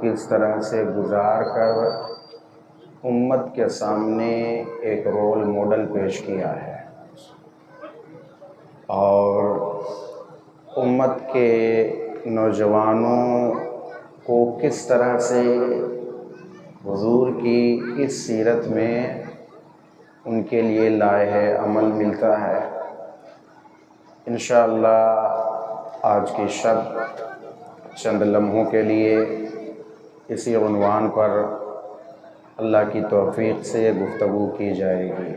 کس طرح سے گزار کر امت کے سامنے ایک رول ماڈل پیش کیا ہے، اور امت کے نوجوانوں کو کس طرح سے حضور کی اس سیرت میں ان کے لیے لائحہ عمل ملتا ہے۔ انشاءاللہ آج کی شب چند لمحوں کے لیے اسی عنوان پر اللہ کی توفیق سے گفتگو کی جائے گی۔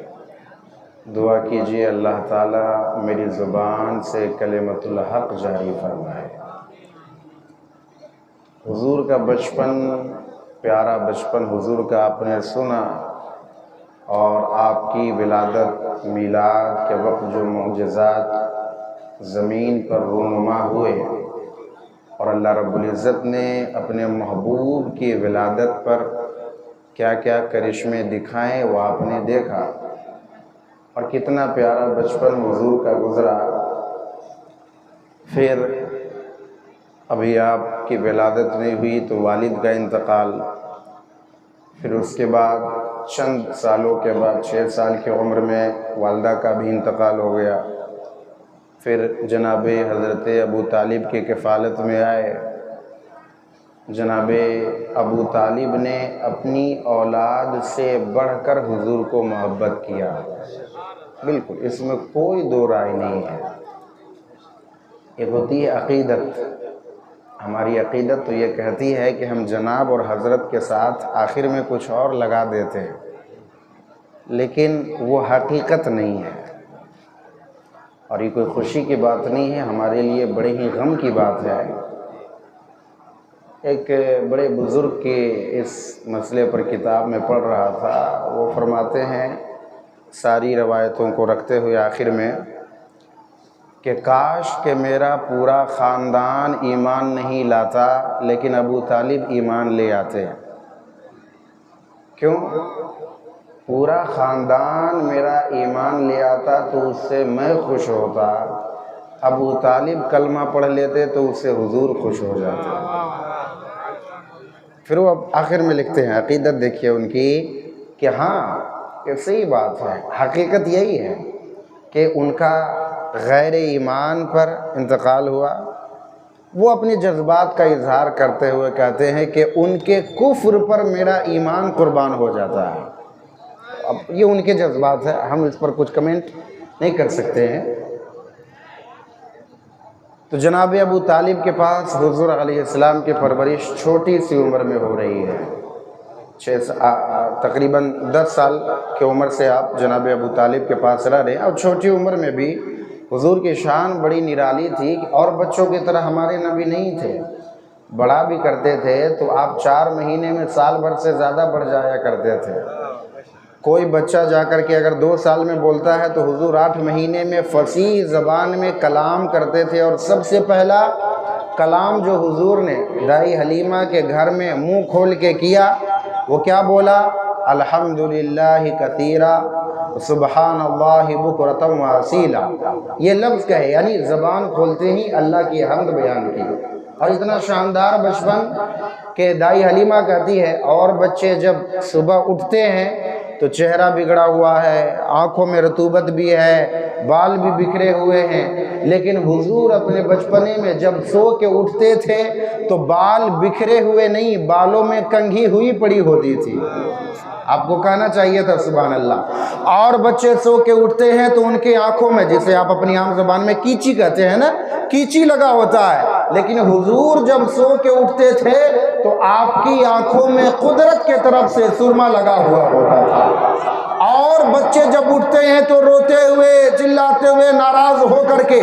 دعا کیجیے اللہ تعالیٰ میری زبان سے کلمۃ الحق جاری فرمائے۔ حضور کا بچپن، پیارا بچپن حضور کا آپ نے سنا، اور آپ کی ولادت میلاد کے وقت جو معجزات زمین پر رونما ہوئے، اور اللہ رب العزت نے اپنے محبوب کی ولادت پر کیا کیا کرشمے دکھائے وہ آپ نے دیکھا، اور کتنا پیارا بچپن حضور کا گزرا۔ پھر ابھی آپ کی ولادت نہیں ہوئی تو والد کا انتقال، پھر اس کے بعد چند سالوں کے بعد 6 سال کی عمر میں والدہ کا بھی انتقال ہو گیا۔ پھر جناب حضرت ابو طالب کی کفالت میں آئے۔ جناب ابو طالب نے اپنی اولاد سے بڑھ کر حضور کو محبت کیا، بالکل اس میں کوئی دو رائے نہیں ہے۔ ایک ہوتی ہے عقیدت، ہماری عقیدت تو یہ کہتی ہے کہ ہم جناب اور حضرت کے ساتھ آخر میں کچھ اور لگا دیتے ہیں، لیکن وہ حقیقت نہیں ہے، اور یہ کوئی خوشی کی بات نہیں ہے، ہمارے لیے بڑے ہی غم کی بات ہے۔ ایک بڑے بزرگ کے اس مسئلے پر کتاب میں پڑھ رہا تھا، وہ فرماتے ہیں ساری روایتوں کو رکھتے ہوئے آخر میں کہ کاش کہ میرا پورا خاندان ایمان نہیں لاتا لیکن ابو طالب ایمان لے آتے۔ کیوں؟ پورا خاندان میرا ایمان لے آتا تو اس سے میں خوش ہوتا، ابو طالب کلمہ پڑھ لیتے تو اس سے حضور خوش ہو جاتے۔ پھر وہ آخر میں لکھتے ہیں، عقیدت دیکھیے ان کی کہ ہاں یہ صحیح بات ہے، حقیقت یہی ہے کہ ان کا غیر ایمان پر انتقال ہوا۔ وہ اپنے جذبات کا اظہار کرتے ہوئے کہتے ہیں کہ ان کے کفر پر میرا ایمان قربان ہو جاتا ہے۔ اب یہ ان کے جذبات ہیں، ہم اس پر کچھ کمنٹ نہیں کر سکتے ہیں۔ تو جناب ابو طالب کے پاس حضور علیہ السلام کی پرورش چھوٹی سی عمر میں ہو رہی ہے، تقریباً 10 سال کی عمر سے آپ جناب ابو طالب کے پاس رہ رہے ہیں، اور چھوٹی عمر میں بھی حضور کی شان بڑی نرالی تھی، اور بچوں کی طرح ہمارے نبی نہیں تھے، بڑا بھی کرتے تھے تو آپ 4 مہینے میں سال بھر سے زیادہ بڑھ جایا کرتے تھے۔ کوئی بچہ جا کر کے اگر 2 سال میں بولتا ہے تو حضور 8 مہینے میں فصیح زبان میں کلام کرتے تھے، اور سب سے پہلا کلام جو حضور نے دائی حلیمہ کے گھر میں منہ کھول کے کیا وہ کیا بولا؟ الحمدللہ کثیرا سبحان اللہ بکرۃ و اصیلا۔ یہ لفظ کہے، یعنی زبان کھولتے ہی اللہ کی حمد بیان کی، اور اتنا شاندار بچپن کہ دائی حلیمہ کہتی ہے اور بچے جب صبح اٹھتے ہیں تو چہرہ بگڑا ہوا ہے، آنکھوں میں رطوبت بھی ہے، بال بھی بکھرے ہوئے ہیں، لیکن حضور اپنے بچپنے میں جب سو کے اٹھتے تھے تو بال بکھرے ہوئے نہیں، بالوں میں کنگھی ہوئی پڑی ہوتی تھی۔ آپ کو کہنا چاہیے تھا سبحان اللہ۔ اور بچے سو کے اٹھتے ہیں تو ان کی آنکھوں میں، جسے آپ اپنی عام زبان میں کیچی کہتے ہیں نا، کیچی لگا ہوتا ہے، لیکن حضور جب سو کے اٹھتے تھے تو آپ کی آنکھوں میں قدرت کے طرف سے سرما لگا ہوا ہوتا تھا۔ اور بچے جب اٹھتے ہیں تو روتے ہوئے، چلاتے ہوئے، ناراض ہو کر کے،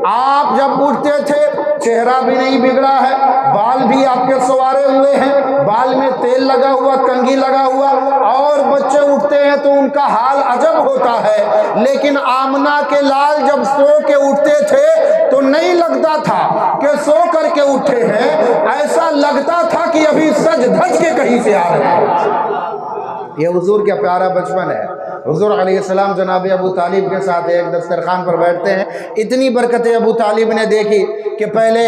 آپ جب اٹھتے تھے چہرہ بھی نہیں بگڑا ہے، بال بھی آپ کے سنوارے ہوئے ہیں، بال میں تیل لگا ہوا، کنگھی لگا ہوا، اور بچے اٹھتے ہیں تو ان کا حال عجب ہوتا ہے۔ لیکن آمنہ کے لال جب سو کے اٹھتے تھے تو نہیں لگتا تھا کہ سو کر کے اٹھے ہیں، ایسا لگتا تھا کہ ابھی سج دھج کے کہیں سے آ رہے ہیں۔ یہ حضور کا پیارا بچپن ہے۔ حضور علیہ السلام جناب ابو طالب کے ساتھ ایک دسترخوان پر بیٹھتے ہیں، اتنی برکتیں ابو طالب نے دیکھی کہ پہلے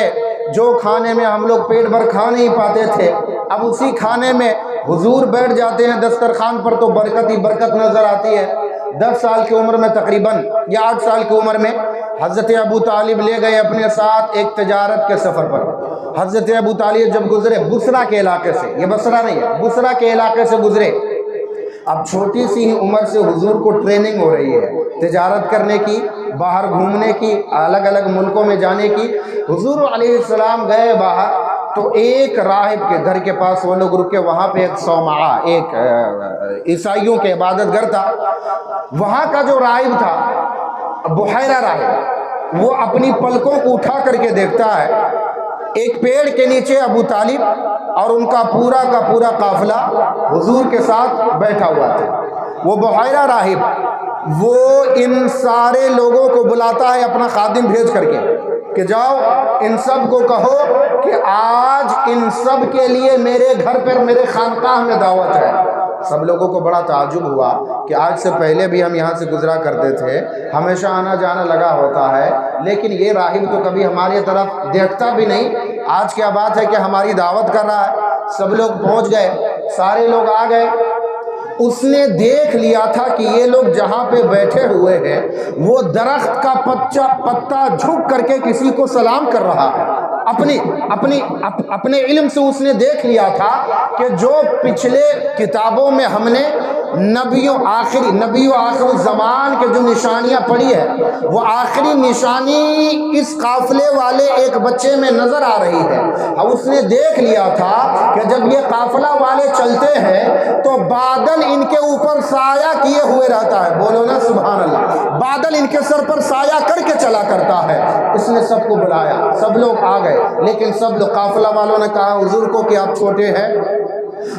جو کھانے میں ہم لوگ پیٹ بھر کھا نہیں پاتے تھے، اب اسی کھانے میں حضور بیٹھ جاتے ہیں دسترخوان پر تو برکت ہی برکت نظر آتی ہے۔ 10 سال کی عمر میں تقریباً یا 8 سال کی عمر میں حضرت ابو طالب لے گئے اپنے ساتھ ایک تجارت کے سفر پر۔ حضرت ابو طالب جب گزرے بصرہ کے علاقے سے، یہ بصرہ نہیں ہے، بصرہ کے علاقے سے گزرے، اب چھوٹی سی ہی عمر سے حضور کو ٹریننگ ہو رہی ہے تجارت کرنے کی، باہر گھومنے کی، الگ الگ ملکوں میں جانے کی۔ حضور علیہ السلام گئے باہر تو ایک راہب کے گھر کے پاس وہ لوگ رکے، وہاں پہ ایک صومعہ، ایک عیسائیوں کے عبادت گھر تھا۔ وہاں کا جو راہب تھا بحیرہ راہب، وہ اپنی پلکوں کو اٹھا کر کے دیکھتا ہے ایک پیڑ کے نیچے ابو طالب اور ان کا پورا قافلہ حضور کے ساتھ بیٹھا ہوا تھا۔ وہ بحیرہ راہب وہ ان سارے لوگوں کو بلاتا ہے اپنا خادم بھیج کر کے کہ جاؤ ان سب کو کہو کہ آج ان سب کے لیے میرے گھر پر میرے خانقاہ میں دعوت ہے۔ سب لوگوں کو بڑا تعجب ہوا کہ آج سے پہلے بھی ہم یہاں سے گزرا کرتے تھے، ہمیشہ آنا جانا لگا ہوتا ہے، لیکن یہ راہب تو کبھی ہماری طرف دیکھتا بھی نہیں، آج کیا بات ہے کہ ہماری دعوت کر رہا ہے۔ سب لوگ پہنچ گئے، سارے لوگ آ گئے۔ اس نے دیکھ لیا تھا کہ یہ لوگ جہاں پہ بیٹھے ہوئے ہیں وہ درخت کا پتا جھک کر کے کسی کو سلام کر رہا ہے۔ اپنے علم سے اس نے دیکھ لیا تھا کہ جو پچھلے کتابوں میں ہم نے نبی و آخر الزمان کے جو نشانیاں پڑھی ہے، وہ آخری نشانی اس قافلے والے ایک بچے میں نظر آ رہی ہے۔ اب اس نے دیکھ لیا تھا کہ جب یہ قافلہ والے چلتے ہیں تو بادل ان کے اوپر سایہ کیے ہوئے رہتا ہے، بولو نا سبحان اللہ، بادل ان کے سر پر سایہ کر کے چلا کرتا ہے۔ اس نے سب کو بلایا، سب لوگ آ گئے، لیکن سب لوگ قافلہ والوں نے کہا حضور کو کہ آپ چھوٹے ہیں،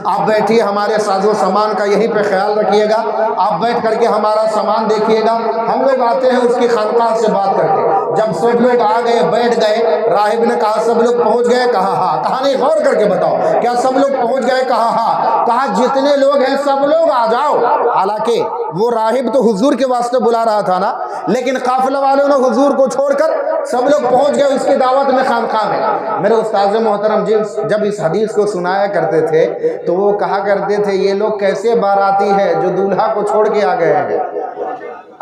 آپ بیٹھیے، ہمارے ساز و سامان کا یہیں پہ خیال رکھیے گا، آپ بیٹھ کر کے ہمارا سامان دیکھیے گا، ہم لوگ آتے ہیں اس کی خانقاہ سے بات کر کے۔ جب سب لوگ آ گئے، بیٹھ گئے، راہب نے کہا سب لوگ پہنچ گئے؟ کہا ہاں۔ کہا نہیں، غور کر کے بتاؤ، کیا سب لوگ پہنچ گئے؟ کہا ہاں۔ کہا جتنے لوگ ہیں سب لوگ آ جاؤ۔ حالانکہ وہ راہب تو حضور کے واسطے بلا رہا تھا نا، لیکن قافلہ والوں نے حضور کو چھوڑ کر سب لوگ پہنچ گئے اس کی دعوت میں، خانقاہ میں۔ میرے استاذ محترم جب اس حدیث کو سنایا کرتے تھے تو وہ کہا کرتے تھے یہ لوگ کیسے باراتی ہے جو دولہا کو چھوڑ کے آ گئے ہیں،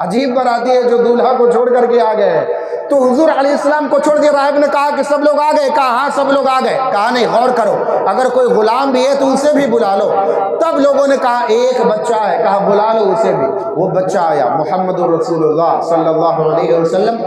عجیب باراتی ہے جو دولہا کو چھوڑ کر کے آ گئے ہیں۔ تو حضور علیہ السلام کو چھوڑ دیا۔ راہب نے کہا کہ سب لوگ آ گئے؟ کہا ہاں سب لوگ آ گئے۔ کہا نہیں، غور کرو، اگر کوئی غلام بھی ہے تو اسے بھی بلا لو۔ تب لوگوں نے کہا ایک بچہ ہے، کہا بلا لو اسے بھی۔ وہ بچہ آیا، محمد رسول اللہ صلی اللہ علیہ وسلم۔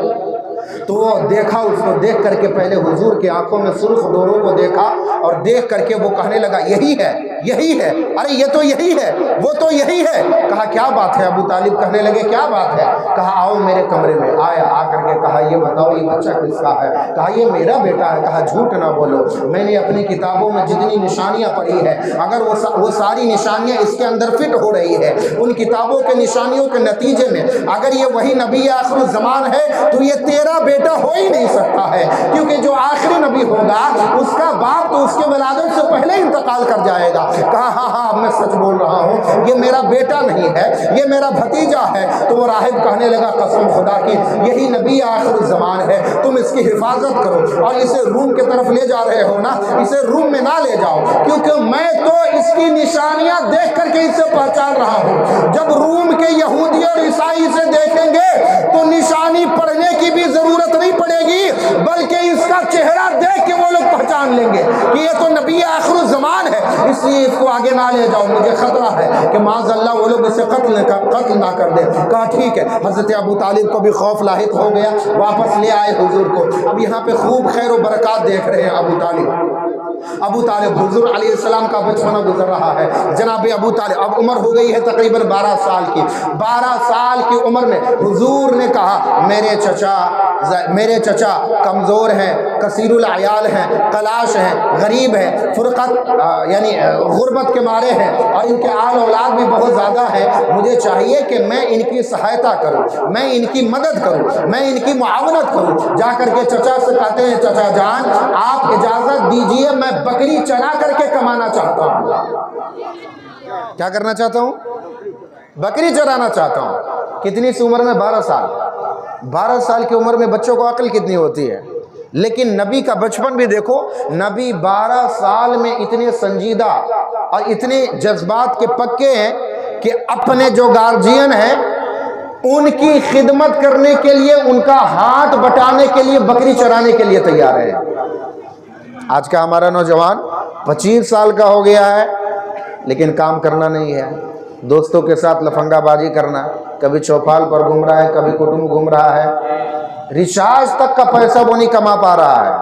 تو وہ دیکھا، اس کو دیکھ کر کے پہلے حضور کی آنکھوں میں سرخ ڈوروں کو دیکھا اور دیکھ کر کے وہ کہنے لگا یہی ہے، یہی ہے، ارے یہ تو یہی ہے، وہ تو یہی ہے۔ کہا کیا بات ہے؟ ابو طالب کہنے لگے کیا بات ہے؟ کہا آؤ میرے کمرے میں۔ آیا، آ کر کے کہا یہ بتاؤ یہ بچہ کس کا ہے؟ کہا یہ میرا بیٹا ہے۔ کہا جھوٹ نہ بولو، میں نے اپنی کتابوں میں جتنی نشانیاں پڑھی ہے، اگر وہ ساری نشانیاں اس کے اندر فٹ ہو رہی ہے، ان کتابوں کے نشانیوں کے نتیجے میں اگر یہ وہی نبی آخر الزمان ہے تو یہ تیرا بیٹا ہو ہی نہیں سکتا ہے، کیونکہ جو آخری نبی ہوگا اس کا باپ تو اس کے ولادت سے پہلے انتقال کر جائے گا۔ کہا ہاں ہاں میں سچ بول رہا ہوں، یہ میرا بیٹا نہیں ہے، یہ میرا بھتیجا ہے۔ تو وہ راہب کہنے لگا قسم خدا کی یہی نبی آخر الزمان ہے، تم اس کی حفاظت کرو اور اسے روم کی طرف لے جا رہے ہو نا، اسے روم میں نہ لے جاؤ، کیونکہ میں تو اس کی نشانیاں دیکھ کر کے اسے پہچان رہا ہوں۔ جب روم کے یہودی اور عیسائی اسے دیکھیں گے تو نشانی پڑھنے کی بھی ضرورت نہیں پڑے گی، بلکہ اس کا چہرہ دیکھ کے وہ لوگ پہچان لیں گے کہ یہ تو نبی آخر الزمان ہے، اس لیے اس کو آگے نہ لے جاؤ، مجھے خطرہ ہے کہ معاذ اللہ وہ لوگ اسے قتل نہ کر دیں۔ کہا ٹھیک ہے۔ حضرت ابو طالب کو بھی خوف لاحق ہو گیا، واپس لے آئے حضور کو۔ اب یہاں پہ خوب خیر و برکات دیکھ رہے ہیں ابو طالب حضور علیہ السلام کا بچپنا گزر رہا ہے۔ جناب ابو طالب اب عمر ہو گئی ہے تقریباً 12 سال کی۔ 12 سال کی عمر میں حضور نے کہا میرے چچا کمزور ہیں، کثیر العیال ہیں، کلاش ہیں، غریب ہیں، فرقت یعنی غربت کے مارے ہیں، اور ان کے آل اولاد بھی بہت زیادہ ہیں، مجھے چاہیے کہ میں ان کی سہایتا کروں، میں ان کی مدد کروں، میں ان کی معاونت کروں۔ جا کر کے چچا سے کہتے ہیں چچا جان آپ اجازت دیجئے، میں بکری چرا کر کے کمانا چاہتا ہوں۔ کیا کرنا چاہتا ہوں؟ بکری چرانا چاہتا ہوں۔ کتنی سی عمر میں؟ 12 سال۔ 12 سال کی عمر میں بچوں کو عقل کتنی ہوتی ہے؟ لیکن نبی کا بچپن بھی دیکھو، نبی 12 سال میں اتنے سنجیدہ اور اتنے جذبات کے پکے ہیں کہ اپنے جو گارجین ہیں ان کی خدمت کرنے کے لیے، ان کا ہاتھ بٹانے کے لیے، بکری چرانے کے لیے تیار ہے۔ آج کا ہمارا نوجوان 25 سال کا ہو گیا ہے لیکن کام کرنا نہیں ہے، دوستوں کے ساتھ لفنگا بازی کرنا، کبھی چوپال پر گھوم رہا ہے، کبھی کٹم گھوم رہا ہے، ریچارج تک کا پیسہ وہ نہیں کما پا رہا ہے،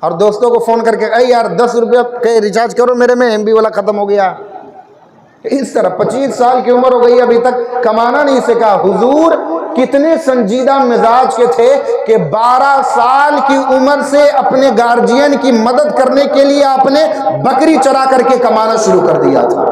اور دوستوں کو فون کر کے اے یار 10 روپے کے ریچارج کرو میرے میں MB والا ختم ہو گیا۔ اس طرح 25 سال کی عمر ہو گئی ابھی تک کمانا نہیں سکا۔ حضور کتنے سنجیدہ مزاج کے تھے کہ 12 سال کی عمر سے اپنے گارجین کی مدد کرنے کے لیے آپ نے بکری چرا کر کے کمانا شروع کر دیا تھا۔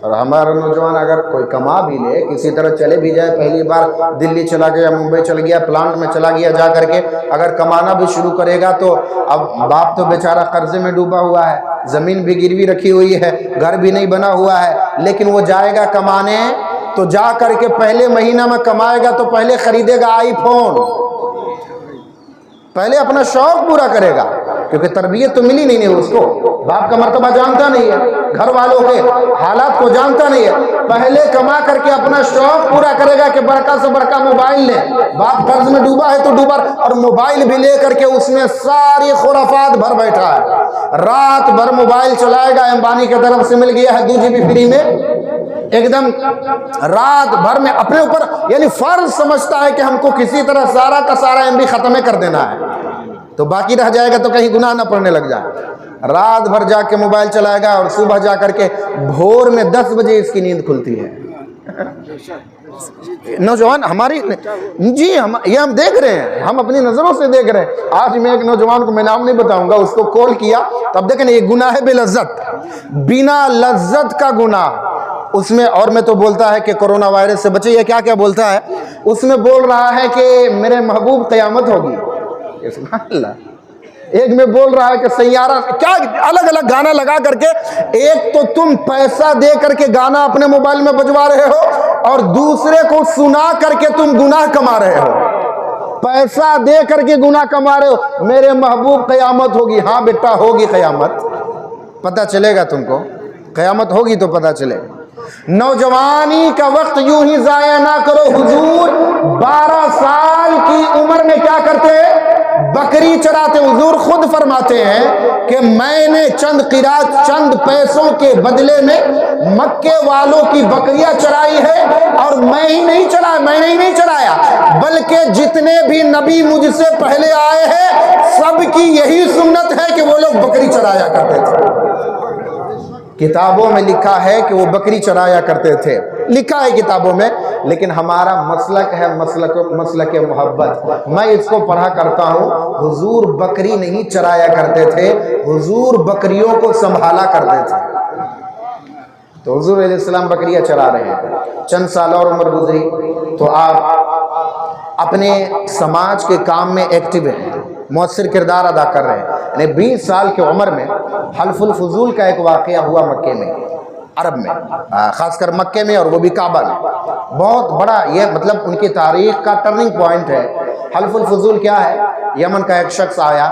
اور ہمارا نوجوان اگر کوئی کما بھی لے، کسی طرح چلے بھی جائے، پہلی بار دلی چلا گیا، ممبئی چل گیا، پلانٹ میں چلا گیا، جا کر کے اگر کمانا بھی شروع کرے گا تو اب باپ تو بیچارہ قرضے میں ڈوبا ہوا ہے، زمین بھی گروی رکھی ہوئی ہے، گھر بھی نہیں بنا ہوا ہے، لیکن وہ جائے گا کمانے تو جا کر کے پہلے مہینہ میں کمائے گا تو پہلے خریدے گا آئی فون، پہلے اپنا شوق پورا کرے گا، کیونکہ تربیت تو ملی نہیں ہے اس کو، باپ کا مرتبہ جانتا نہیں ہے، گھر والوں کے حالات کو جانتا نہیں ہے، پہلے کما کر کے اپنا شوق پورا کرے گا کہ بڑکا سے بڑکا موبائل لے، باپ قرض میں ڈوبا ہے تو ڈوبا، اور موبائل بھی لے کر کے اس میں ساری خرافات بھر بیٹھا ہے، رات بھر موبائل چلائے گا، امبانی کی طرف سے مل گیا ہے 2 GB فری میں، ایک دم رات بھر میں اپنے اوپر یعنی فرض سمجھتا ہے کہ ہم کو کسی طرح سارا کا سارا MB ختم کر دینا ہے، تو باقی رہ جائے گا تو کہیں گناہ نہ پڑنے لگ جائے، رات بھر جا کے موبائل چلائے گا اور صبح جا کر کے بھور میں 10 بجے اس کی نیند کھلتی ہے۔ نوجوان ہماری جی یہ ہم دیکھ رہے ہیں، ہم اپنی نظروں سے دیکھ رہے ہیں۔ آج میں ایک نوجوان کو میں نام نہیں بتاؤں گا، اس کو کال کیا تب دیکھیں یہ گناہ ہے بے لذت، بنا لذت کا گناہ، اس میں اور میں تو بولتا ہے کہ کرونا وائرس سے بچے، یہ کیا کیا بولتا ہے، اس میں بول رہا ہے کہ میرے محبوب قیامت ہوگی، سبحان اللہ، ایک میں بول رہا ہے کہ سیارہ، کیا الگ الگ گانا لگا کر کے، ایک تو تم پیسہ دے کر کے گانا اپنے موبائل میں بجوا رہے ہو اور دوسرے کو سنا کر کے تم گناہ کما رہے ہو، پیسہ دے کر کے گناہ کما رہے ہو، میرے محبوب قیامت ہوگی، ہاں بیٹا ہوگی قیامت، پتہ چلے گا تم کو، قیامت ہوگی تو پتہ چلے گا۔ نوجوانی کا وقت یوں ہی ضائع نہ کرو۔ حضور 12 سال کی عمر میں کیا کرتے ہیں؟ بکری چراتے۔ حضور خود فرماتے ہیں کہ میں نے چند قیراط، چند پیسوں کے بدلے میں مکے والوں کی بکریاں چرائی ہے، اور میں ہی نہیں چرایا بلکہ جتنے بھی نبی مجھ سے پہلے آئے ہیں سب کی یہی سنت ہے کہ وہ لوگ بکری چرایا کرتے تھے۔ کتابوں میں لکھا ہے کہ وہ بکری چرایا کرتے تھے، لکھا ہے کتابوں میں، لیکن ہمارا مسلک ہے مسلک محبت۔ میں اس کو پڑھا کرتا ہوں، حضور بکری نہیں چرایا کرتے تھے، حضور بکریوں کو سنبھالا کرتے تھے۔ تو حضور علیہ السلام بکریاں چرا رہے ہیں، چند سال اور عمر گزری تو آپ اپنے سماج کے کام میں ایکٹیو ہیں، مؤثر کردار ادا کر رہے ہیں۔ یعنی 20 سال کی عمر میں حلف الفضول کا ایک واقعہ ہوا مکے میں، عرب میں، خاص کر مکے میں، اور وہ بھی کعبہ میں، بہت بڑا، یہ مطلب ان کی تاریخ کا ٹرننگ پوائنٹ ہے۔ حلف الفضول کیا ہے؟ یمن کا ایک شخص آیا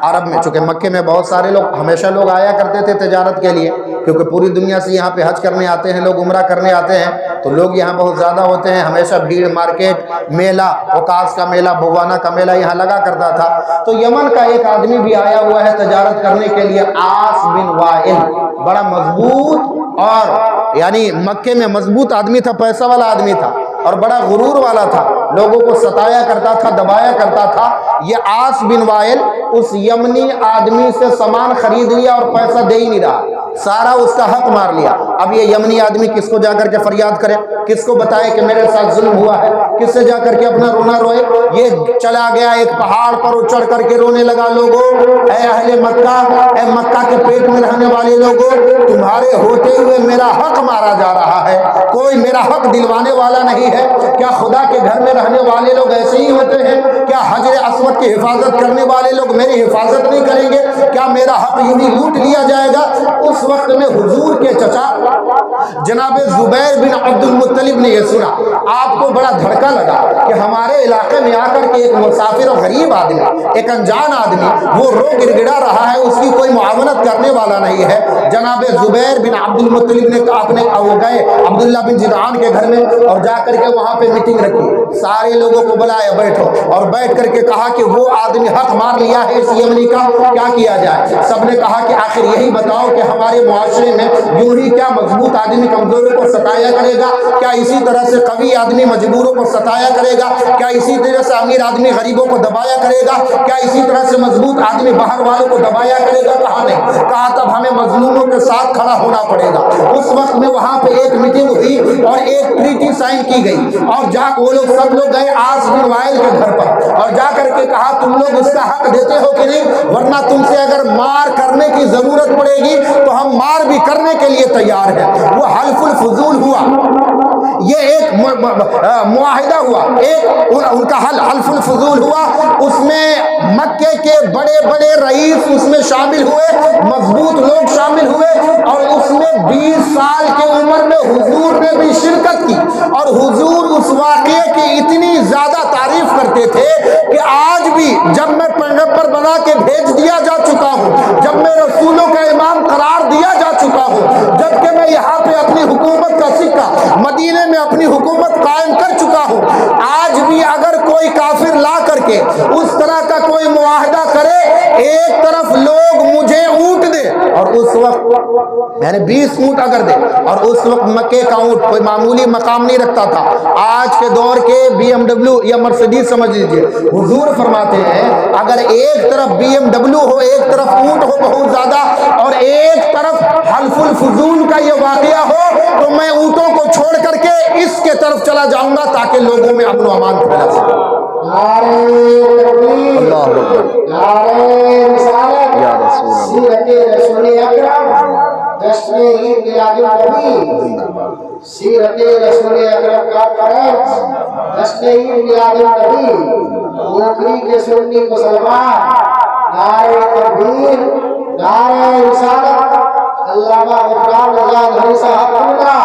عرب میں، چونکہ مکے میں بہت سارے لوگ، ہمیشہ لوگ آیا کرتے تھے تجارت کے لیے، کیونکہ پوری دنیا سے یہاں پہ حج کرنے آتے ہیں لوگ، عمرہ کرنے آتے ہیں، تو لوگ یہاں بہت زیادہ ہوتے ہیں، ہمیشہ بھیڑ، مارکیٹ، میلہ، اوکاس کا میلہ، بوانا کا میلہ یہاں لگا کرتا تھا۔ تو یمن کا ایک آدمی بھی آیا ہوا ہے تجارت کرنے کے لیے، عاص بن وائل، بڑا مضبوط، اور یعنی مکے میں مضبوط آدمی تھا، پیسہ والا آدمی تھا، اور بڑا غرور والا تھا، لوگوں کو ستایا کرتا تھا، دبایا کرتا تھا۔ یہ عاص بن وائل اس یمنی آدمی سے سامان خرید لیا اور پیسہ دے ہی نہیں رہا، سارا اس کا حق مار لیا۔ اب یہ یمنی آدمی کس کو جا کر کے فریاد کرے، کس کو بتائے کہ میرے ساتھ ظلم ہوا ہے، کس سے جا کر کے اپنا رونا روئے؟ یہ چلا گیا ایک پہاڑ پر، چڑھ کر کے رونے لگا، لوگوں، اے اہل مکہ، اے مکہ کے پیٹ میں رہنے والے لوگوں، تمہارے ہوتے ہوئے میرا حق مارا جا رہا ہے، کوئی میرا حق دلوانے والا نہیں ہے۔ کیا خدا کے گھر میں رہنے والے لوگ ایسے ہی ہوتے ہیں؟ کیا حجر اسود کی حفاظت کرنے والے لوگ میری حفاظت نہیں کریں گے؟ کیا میرا حق یوں ہی لوٹ لیا جائے گا؟ اس وقت میں حضور کے چچا جناب زبیر بن عبد المطلب نے یہ سنا، آپ کو بڑا دھڑکا لگا کہ ہمارے علاقے میں آ کر کے ایک مسافر اور غریب آدمی، ایک انجان آدمی وہ رو گڑ گڑا رہا ہے، اس کی کوئی معاونت کرنے والا نہیں ہے۔ جناب زبیر بن عبد المطلب نے اپنے وہ گئے عبداللہ بن جدعان کے گھر میں اور جا کر کے وہاں پہ میٹنگ رکھی، سارے لوگوں کو بلایا بیٹھو، اور بیٹھ کر کے کہا کہ وہ آدمی حق مار لیا ہے اس یمنی کا، کیا کیا جائے؟ سب نے کہا کہ آخر یہی بتاؤ کہ ہمارے معاشرے میں یوں ہی کیا مضبوط آدمی کمزوروں کو ستایا کرے گا؟ کیا اسی طرح سے قوی آدمی مجبوروں کو ستایا کرے گا؟ کیا اسی طرح سے امیر آدمی غریبوں کو دبایا کرے گا؟ کیا اسی طرح سے مضبوط آدمی باہر والوں کو دبایا کرے گا؟ کہا نہیں، کہا تب ہمیں مظلوموں کے ساتھ کھڑا ہونا پڑے گا۔ اس وقت میں وہاں پہ ایک میٹنگ ہوئی اور ایک ٹریٹی سائن کی گئی، اور جا وہ لوگ سب لوگ گئے عاص بن وائل کے گھر پر اور جا کر کے کہا تم لوگ اس کا حق دیتے ہو کہ نہیں؟ ورنہ تم سے اگر مار کرنے کی ضرورت پڑے گی تو ہم مار بھی کرنے کے لیے تیار ہیں۔ وہ حلف الفضول ہوا، یہ ایک معاہدہ ہوا، ایک ان کا حلف الفضول ہوا، اس میں مکے کے بڑے بڑے رئیس اس میں شامل ہوئے، مضبوط لوگ شامل ہوئے، اور اس میں 20 سال کی عمر میں حضور نے بھی شرکت کی، اور حضور اس واقعے کی اتنی زیادہ تعریف کرتے تھے کہ آج بھی جب میں پیغمبر بنا کے بھیج دیا جا چکا ہوں، جب میں رسولوں کا امام قرار دیا جا چکا ہوں، جب کہ میں یہاں پہ اپنی حکومت کا سکہ مدینے میں اپنی حکومت قائم کر چکا ہوں، آج بھی اگر کوئی کافر لا کر کے اس طرح کا کوئی معاہدہ کرے، ایک طرف لوگ مجھے اونٹ دے، اور اس وقت یعنی 20 اونٹ اگر دے، اور اس وقت مکے کا اونٹ کوئی معمولی مقام نہیں رکھتا تھا، آج کے دور کے BMW یا مرسیڈیز سمجھ لیجئے، حضور فرماتے ہیں اگر ایک طرف BMW ہو، ایک طرف اونٹ ہو بہت زیادہ، اور ایک طرف حلف الفضول کا یہ واقعہ ہو، تو میں اونٹوں کو چھوڑ کر کے اس کے طرف چلا جاؤں گا تاکہ لوگوں میں امن و امان پھیلا سکے۔ اللہ یا رسول جشن عید میلاد النبی، سیرت رسول اکرم کا فرض، جشن عید میلاد النبی، موکری کے سنی مسلمان، نعرہ تکبیر، نعرہ رسالت، علامہ غفران رضا دھنی صاحب اللہ،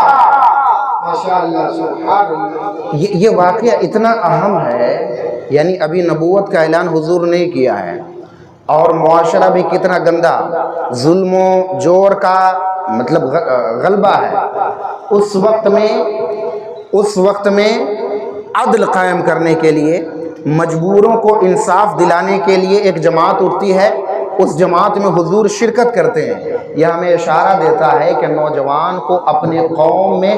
ماشاءاللہ سبحان اللہ۔ یہ واقعہ اتنا اہم ہے، یعنی ابھی نبوت کا اعلان حضور نے کیا ہے، اور معاشرہ بھی کتنا گندا، ظلم و جور کا مطلب غلبہ ہے۔ اس وقت میں عدل قائم کرنے کے لیے، مجبوروں کو انصاف دلانے کے لیے ایک جماعت اٹھتی ہے، اس جماعت میں حضور شرکت کرتے ہیں۔ یہ ہمیں اشارہ دیتا ہے کہ نوجوان کو اپنے قوم میں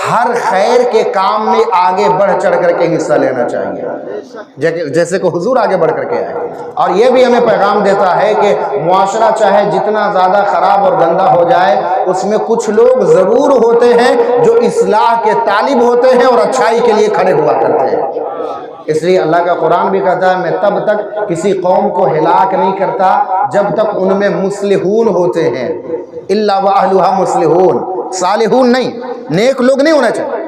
ہر خیر کے کام میں آگے بڑھ چڑھ کر کے حصہ لینا چاہیے، جیسے کہ حضور آگے بڑھ کر کے آئے۔ اور یہ بھی ہمیں پیغام دیتا ہے کہ معاشرہ چاہے جتنا زیادہ خراب اور گندا ہو جائے، اس میں کچھ لوگ ضرور ہوتے ہیں جو اصلاح کے طالب ہوتے ہیں اور اچھائی کے لیے کھڑے ہوا کرتے ہیں۔ اس لیے اللہ کا قرآن بھی کہتا ہے میں تب تک کسی قوم کو ہلاک نہیں کرتا جب تک ان میں مصلحون ہوتے ہیں، الا واہلھا مصلحون، صالحون نہیں، نیک لوگ نہیں ہونا چاہیے،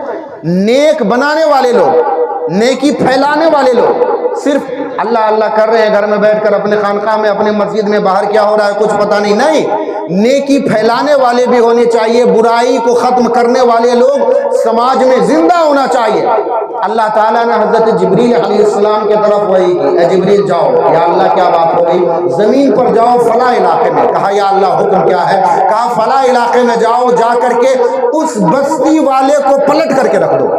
نیک بنانے والے لوگ، نیکی پھیلانے والے لوگ۔ صرف اللہ اللہ کر رہے ہیں گھر میں بیٹھ کر، اپنے خانقاہ میں، اپنے مسجد میں، باہر کیا ہو رہا ہے کچھ پتہ نہیں، نیکی پھیلانے والے بھی ہونے چاہیے، برائی کو ختم کرنے والے لوگ سماج میں زندہ ہونا چاہیے۔ اللہ تعالیٰ نے حضرت جبریل علیہ السلام کی طرف وحی کی، اے جبریل جاؤ، یا اللہ کیا بات ہو گئی، زمین پر جاؤ فلاں علاقے میں۔ کہا یا اللہ حکم کیا ہے؟ کہا فلاں علاقے میں جاؤ، جا کر کے اس بستی والے کو پلٹ کر کے رکھ دو۔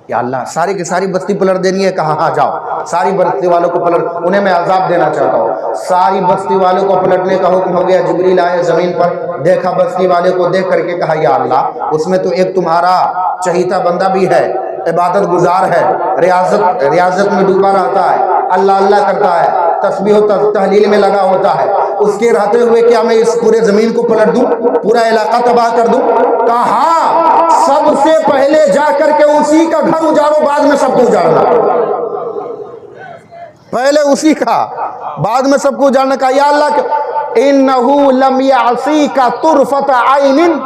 یا اللہ ساری کی ساری بستی پلٹ دینی ہے؟ کہا ہاں جاؤ، ساری بستی والوں کو پلٹ، انہیں میں عذاب دینا چاہتا ہوں۔ ساری بستی والوں کو پلٹنے کا حکم ہو گیا، جبریل آئے زمین پر، دیکھا بستی والے کو، دیکھ کر کے کہا یا اللہ اس میں تو ایک تمہارا چہیتا بندہ بھی ہے، عبادت گزار ہے، ریاضت میں ڈوبا رہتا ہے، اللہ اللہ کرتا ہے، تسبیح و تحلیل میں لگا ہوتا ہے، اس کے رہتے ہوئے کیا میں اس پورے زمین کو پلٹ دوں، پورا علاقہ تباہ کر دوں؟ کہا ہاں، سب سے پہلے جا کر کے اسی کا گھر اجاڑو، بعد میں سب کو اجاڑنا، پہلے اسی کا، بعد میں سب کو اجاڑنا۔ کا یا اللہ انہو لم یعصیک طرفۃ عین،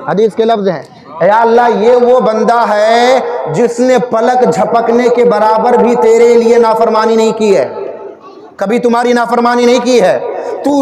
حدیث کے لفظ ہیں، اے اللہ یہ وہ بندہ ہے جس نے پلک جھپکنے کے برابر بھی تیرے لیے نافرمانی نہیں کی ہے، کبھی تمہاری نافرمانی نہیں کی ہے، تو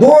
2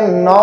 9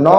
9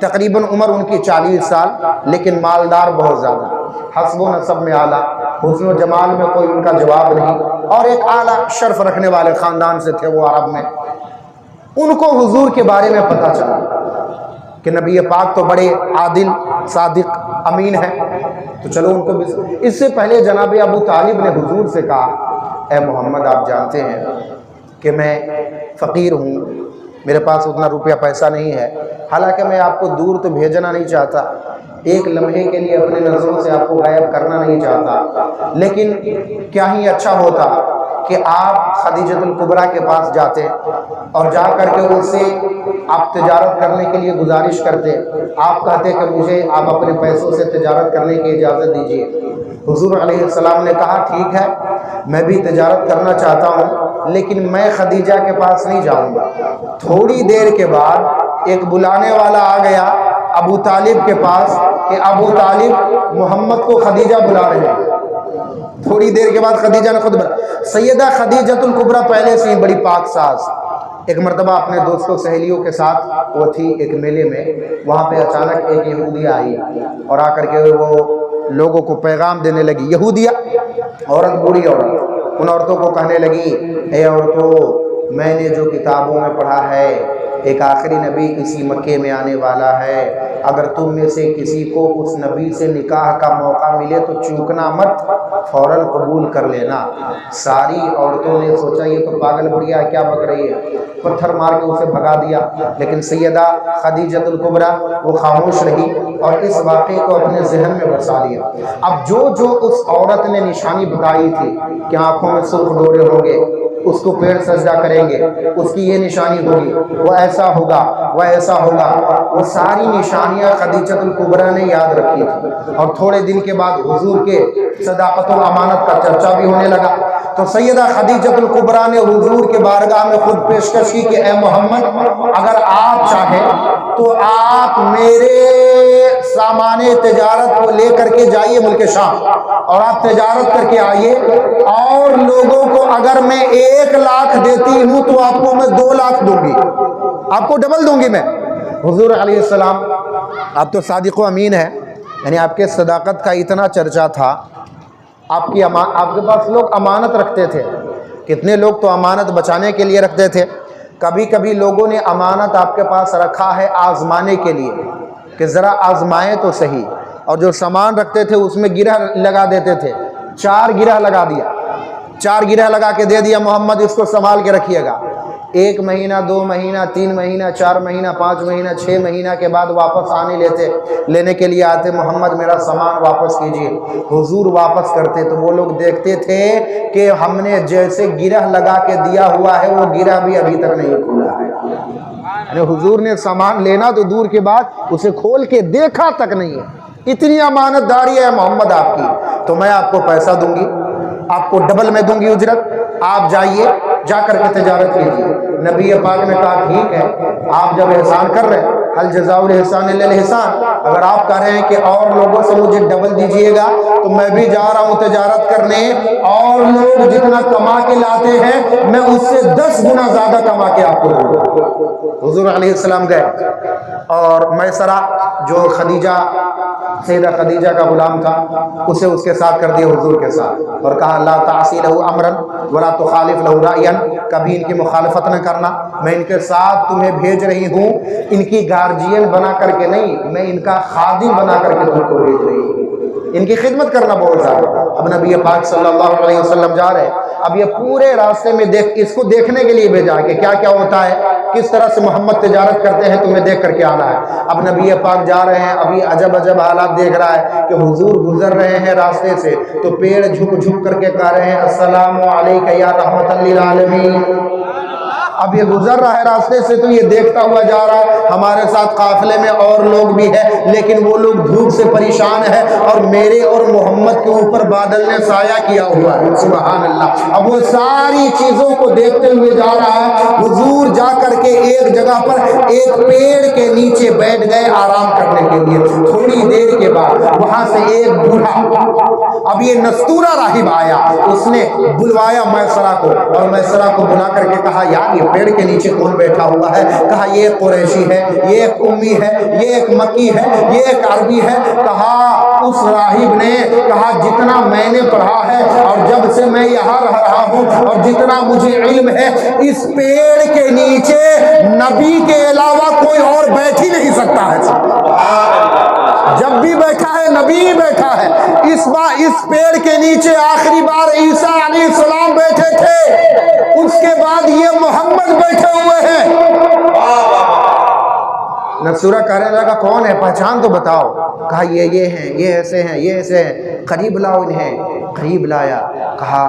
تقریباً عمر ان کی 40 سال، لیکن مالدار بہت زیادہ، حسب و نسب میں اعلیٰ، حسن و جمال میں کوئی ان کا جواب نہیں، اور ایک اعلیٰ شرف رکھنے والے خاندان سے تھے وہ عرب میں۔ ان کو حضور کے بارے میں پتہ چلا کہ نبی پاک تو بڑے عادل، صادق، امین ہیں، تو چلو ان کو بھی۔ اس سے پہلے جناب ابو طالب نے حضور سے کہا، اے محمد آپ جانتے ہیں کہ میں فقیر ہوں، میرے پاس اتنا روپیہ پیسہ نہیں ہے، حالانکہ میں آپ کو دور تو بھیجنا نہیں چاہتا، ایک لمحے کے لیے اپنے نظروں سے آپ کو غائب کرنا نہیں چاہتا، لیکن کیا ہی اچھا ہوتا کہ آپ خدیجہ الکبریٰ کے پاس جاتے اور جا کر کے اس سے آپ تجارت کرنے کے لیے گزارش کرتے، آپ کہتے کہ مجھے آپ اپنے پیسوں سے تجارت کرنے کی اجازت دیجیے۔ حضور علیہ السلام نے کہا ٹھیک ہے، میں بھی تجارت کرنا چاہتا ہوں، لیکن میں خدیجہ کے پاس نہیں جاؤں گا۔ تھوڑی دیر کے بعد ایک بلانے والا آ گیا ابو طالب کے پاس کہ ابو طالب محمد کو خدیجہ بلا رہے ہیں۔ تھوڑی دیر کے بعد خدیجہ نے خود بلا۔ سیدہ خدیجہ الکبریٰ پہلے سے ہی بڑی پاک ساز، ایک مرتبہ اپنے دوستوں سہیلیوں کے ساتھ وہ تھی ایک میلے میں، وہاں پہ اچانک ایک یہودیہ آئی اور آ کر کے وہ لوگوں کو پیغام دینے لگی۔ یہودیہ عورت، بوڑھی عورت، ان عورتوں کو کہنے لگی، اے عورتوں، میں نے جو کتابوں میں پڑھا ہے ایک آخری نبی اسی مکے میں آنے والا ہے، اگر تم میں سے کسی کو اس نبی سے نکاح کا موقع ملے تو چوکنا مت، فوراً قبول کر لینا۔ ساری عورتوں نے سوچا یہ تو پاگل بڑھیا کیا بک رہی ہے، پتھر مار کے اسے بھگا دیا، لیکن سیدہ خدیجہ الکبریٰ وہ خاموش رہی اور اس واقعے کو اپنے ذہن میں بسا لیا۔ اب جو اس عورت نے نشانی بتائی تھی کہ آنکھوں میں سرخ ڈورے ہوں گے، اس کو پیڑ سجدہ کریں گے، اس کی یہ نشانی ہوگی، وہ ایسا ہوگا، وہ ایسا ہوگا، وہ ساری نشانیاں خدیجہ الکبریٰ نے یاد رکھی تھی۔ اور تھوڑے دن کے بعد حضور کے صداقت و امانت کا چرچا بھی ہونے لگا، تو سیدہ خدیجہ الکبریٰ نے حضور کے بارگاہ میں خود پیشکش کی کہ اے محمد، اگر آپ چاہیں تو آپ میرے سامان تجارت کو لے کر کے جائیے ملک شام، اور آپ تجارت کر کے آئیے، اور لوگوں کو اگر میں 1 لاکھ دیتی ہوں تو آپ کو میں 2 لاکھ دوں گی، آپ کو ڈبل دوں گی میں۔ حضور علیہ السلام آپ تو صادق و امین ہیں، یعنی آپ کے صداقت کا اتنا چرچا تھا، آپ کے پاس لوگ امانت رکھتے تھے، کتنے لوگ تو امانت بچانے کے لیے رکھتے تھے، کبھی کبھی لوگوں نے امانت آپ کے پاس رکھا ہے آزمانے کے لیے کہ ذرا آزمائیں تو صحیح، اور جو سامان رکھتے تھے اس میں گرہ لگا دیتے تھے، 4 گرہ لگا دیا، 4 گرہ لگا کے دے دیا، محمد اس کو سنبھال کے رکھیے گا، 1 مہینہ 2 مہینہ 3 مہینہ 4 مہینہ 5 مہینہ 6 مہینہ کے بعد واپس لینے کے لیے آتے، محمد میرا سامان واپس کیجیے۔ حضور واپس کرتے تو وہ لوگ دیکھتے تھے کہ ہم نے جیسے گرہ لگا کے دیا ہوا ہے وہ گرہ بھی ابھی تک نہیں کھلا ہے، یعنی حضور نے سامان لینا تو دور کے بعد اسے کھول کے دیکھا تک نہیں ہے، اتنی امانت داری ہے محمد آپ کی۔ تو میں آپ کو پیسہ دوں گی، آپ کو ڈبل میں دوں گی اجرت، آپ جائیے، جا کر کے تجارت کیجیے۔ نبی پاک نے کہا ٹھیک ہے، آپ جب احسان کر رہے ہیں، حل جزاء الاحسان الا الاحسان، اگر آپ کہہ رہے ہیں کہ اور لوگوں سے مجھے ڈبل دیجیے گا تو میں بھی جا رہا ہوں تجارت کرنے، اور لوگ جتنا کما کے لاتے ہیں میں اس سے 10 گنا زیادہ کما کے آپ کو دوں گا۔ حضور علیہ السلام گئے اور میسرہ جو سیدہ خدیجہ کا غلام تھا اسے اس کے ساتھ کر دیا حضور کے ساتھ، اور کہا لا تعصی لہ امرا ولا تخالف لہ رأیا، کبھی ان کی مخالفت نہ کرنا، میں ان کے ساتھ تمہیں بھیج رہی ہوں، ان کی گارجین بنا کر کے نہیں، میں ان کا خادم بنا کر کے تم کو بھیج رہی ہوں، ان کی خدمت کرنا بہت زیادہ۔ اب نبی پاک صلی اللہ علیہ وسلم جا رہے، اب یہ پورے راستے میں اس کو دیکھنے کے لیے بھیجا کہ کیا کیا ہوتا ہے، کس طرح سے محمد تجارت کرتے ہیں، تمہیں دیکھ کر کے آنا ہے۔ اب نبی پاک جا رہے ہیں، ابھی عجب عجب حالات دیکھ رہا ہے کہ حضور گزر رہے ہیں راستے سے تو پیڑ جھک جھک کر کے کہہ رہے ہیں السلام علیکہ یا رحمت للعالمین۔ اب یہ گزر رہا ہے راستے سے تو یہ دیکھتا ہوا جا رہا ہے، ہمارے ساتھ قافلے میں اور لوگ بھی ہیں لیکن وہ لوگ دھوپ سے پریشان ہیں، اور میرے اور محمد کے اوپر بادل نے سایہ کیا ہوا ہے، سبحان اللہ۔ اب وہ ساری چیزوں کو دیکھتے ہوئے جا رہا ہے، حضور جا کر کے ایک جگہ پر ایک پیڑ کے نیچے بیٹھ گئے آرام کرنے کے لیے۔ تھوڑی دیر کے بعد وہاں سے ایک بوڑھا اب یہ نستورہ راہب آیا, اس نے بلوایا میسرہ کو, اور میسرہ کو بلا کر کے کہا یار یہ پیڑ کے نیچے کون بیٹھا ہوا ہے؟ کہا یہ ایک قریشی ہے, یہ ایک امی ہے, یہ ایک مکی ہے, یہ ایک عربی ہے. کہا اس راہب نے کہا جتنا میں نے پڑھا ہے اور جب سے میں یہاں رہ رہا ہوں اور جتنا مجھے علم ہے, اس پیڑ کے نیچے نبی کے علاوہ کوئی اور بیٹھ ہی نہیں سکتا ہے. جب بھی بیٹھا ہے نبی بیٹھا ہے. اس بار اس پیڑ کے نیچے آخری بار عیسیٰ علیہ السلام بیٹھے تھے, اس کے بعد یہ محمد بیٹھے ہوئے ہیں. نصورہ کہنے لگا کون ہے, پہچان تو بتاؤ. کہا یہ ہیں, یہ ایسے ہیں, یہ ایسے ہیں. قریب لاؤ انہیں. قریب لایا. کہا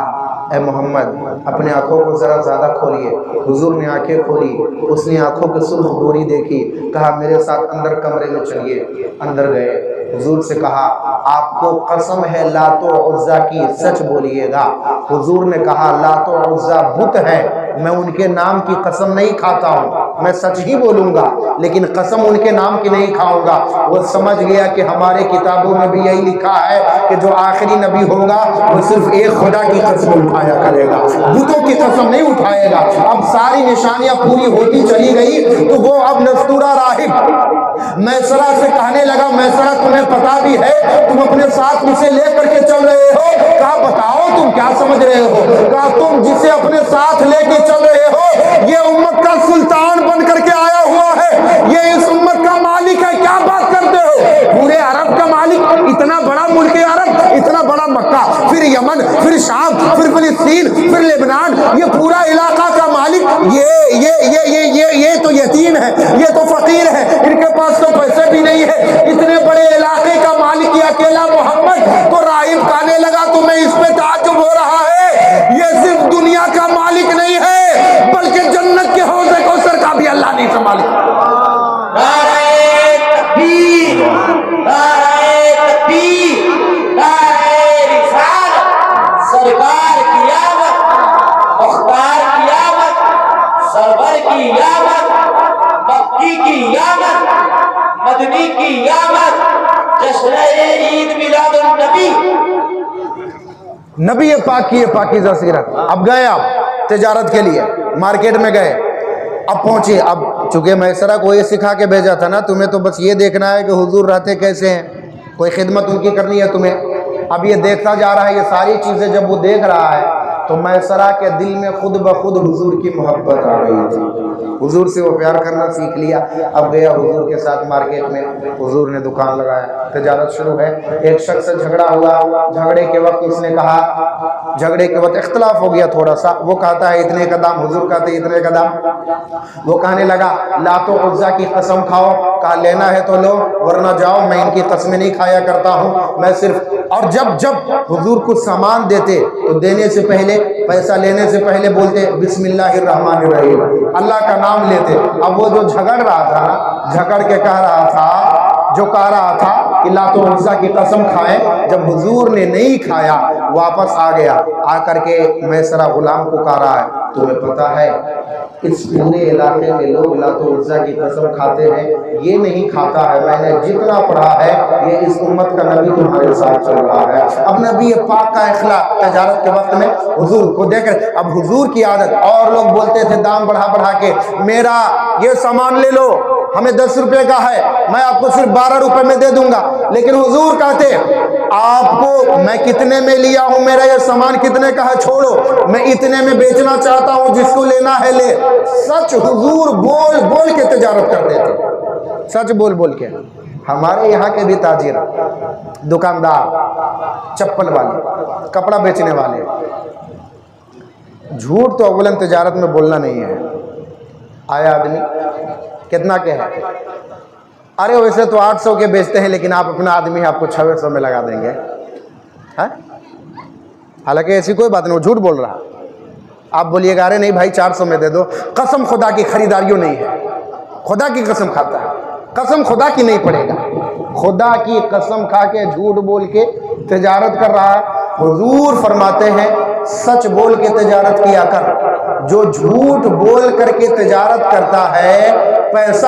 اے محمد اپنے آنکھوں کو ذرا زیادہ کھولیے. حضور نے آنکھیں کھولی, اس نے آنکھوں کی سرخ ڈوری دیکھی. کہا میرے ساتھ اندر کمرے میں چلیے. اندر گئے. حضور سے کہا آپ کو قسم ہے لات و عزا کی, سچ بولیے گا. حضور نے کہا لات و عزا بت ہے, میں ان کے نام کی قسم نہیں کھاتا ہوں, میں سچ ہی بولوں گا لیکن قسم ان کے نام کی نہیں کھاؤں گا. وہ سمجھ گیا کہ ہمارے کتابوں میں بھی یہی لکھا ہے کہ جو آخری نبی ہوگا وہ صرف ایک خدا کی قسم اٹھایا کرے گا, بتوں کی قسم نہیں اٹھائے گا. اب ساری نشانیاں پوری ہوتی چلی گئی تو وہ اب نستورہ راہب میسرہ سے کہنے لگا میسرہ تمہیں پتا بھی ہے, تم اپنے ساتھ مجھے لے کر کے چل رہے ہو. کہا بتاؤ تم کیا سمجھ رہے ہو؟ کہا تم جسے اپنے ساتھ لے کے چل رہے ہو یہ امت کا سلطان بن کر کے آیا ہوا ہے, یہ اس امت کا مالک ہے. کیا بات کرتے ہو؟ پورے عرب کا مالک, اتنا بڑا ملک عرب, اتنا بڑا مکہ, پھر یمن, پھر شام, پھر فلسطین, پھر لبنان, یہ پورا علاقہ کا مالک. یہ تو یتیم ہے, یہ تو فقیر ہے, ان کے پاس تو پیسے بھی نہیں ہے. اتنے بڑے علاقے کا مالک یہ اکیلا محمد. تو راہب کہنے لگا تمہیں اس پہ تعجب ہو رہا ہے, یہ صرف دنیا کا مالک نہیں ہے بلکہ جنت کے حوض کوثر کا بھی اللہ نہیں سنبھالے. سرکار کی آمد, مختار کی آمد, سرور کی آمد, مکی کی آمد, مدنی کی آمد, جشن عید میلاد النبی. نبی پاک کی پاکیزہ سیرت. اب گئے آپ تجارت کے لیے مارکیٹ میں گئے, اب پہنچے. اب چونکہ میسرہ کو یہ سکھا کے بھیجا تھا نا, تمہیں تو بس یہ دیکھنا ہے کہ حضور رہتے کیسے ہیں, کوئی خدمت ان کی کرنی ہے تمہیں. اب یہ دیکھتا جا رہا ہے یہ ساری چیزیں. جب وہ دیکھ رہا ہے تو میسرہ کے دل میں خود بخود حضور کی محبت آ گئی تھی, حضور سے وہ پیار کرنا سیکھ لیا. اب گیا حضور کے ساتھ مارکیٹ میں, حضور نے دکان لگایا, تجارت شروع ہے. ایک شخص سے جھگڑا ہوا, جھگڑے کے وقت اس نے کہا, جھگڑے کے وقت اختلاف ہو گیا تھوڑا سا, وہ کہتا ہے اتنے کا دام, حضور کہتے ہیں اتنے کا دام. وہ کہنے لگا لات و عزا کی قسم کھاؤ. کہا لینا ہے تو لو ورنہ جاؤ, میں ان کی قسمیں نہیں کھایا کرتا ہوں, میں صرف. اور جب حضور کچھ سامان دیتے تو دینے سے پہلے, پیسہ لینے سے پہلے بولتے بسم اللہ الرحمن الرحیم, اللہ کا نام لیتے. اب وہ جو جھگڑ رہا تھا نا, جھگڑ کے کہہ رہا تھا کہ لات و عزا کی قسم کھائیں, جب حضور نے نہیں کھایا واپس آ گیا. آ کر کے میسرہ غلام کو کہہ رہا ہے تمہیں پتا ہے اس پورے علاقے میں لوگ لات و عزا کی قسم کھاتے ہیں, یہ نہیں کھاتا ہے. میں نے جتنا پڑھا ہے یہ اس امت کا نبی تمہارے ساتھ چل رہا ہے. اب نبی پاک کا اخلاق تجارت کے وقت میں حضور کو دیکھ کر, اب حضور کی عادت, اور لوگ بولتے تھے دام بڑھا کے میرا یہ سامان لے لو, ہمیں 10 روپے کا ہے, میں آپ کو صرف 12 روپے میں دے دوں گا. لیکن حضور کہتے آپ کو میں کتنے میں لیا ہوں, میرا یہ سامان کتنے کا ہے چھوڑو, میں اتنے میں بیچنا چاہتا ہوں, جس کو لینا ہے لے. سچ حضور بول کے تجارت کرتے تھے, سچ بول کے. ہمارے یہاں کے بھی تاجر, دکاندار, چپل والے, کپڑا بیچنے والے, جھوٹ تو اولاً تجارت میں بولنا نہیں ہے. آیا آدمی کتنا کے ہے, ارے ویسے تو 800 کے بیچتے ہیں لیکن آپ اپنا آدمی آپ کو 600 میں لگا دیں گے. حالانکہ ایسی کوئی بات نہیں, وہ جھوٹ بول رہا. آپ بولیے گا ارے نہیں بھائی 400 میں دے دو. قسم خدا کی خریداریوں نہیں ہے, خدا کی قسم کھاتا ہے, قسم خدا کی نہیں پڑے گا. خدا کی قسم کھا کے جھوٹ بول کے تجارت کر رہا ہے. حضور فرماتے ہیں سچ بول کے تجارت کیا کر. جو جھوٹ بول کر کے تجارت کرتا ہے پیسہ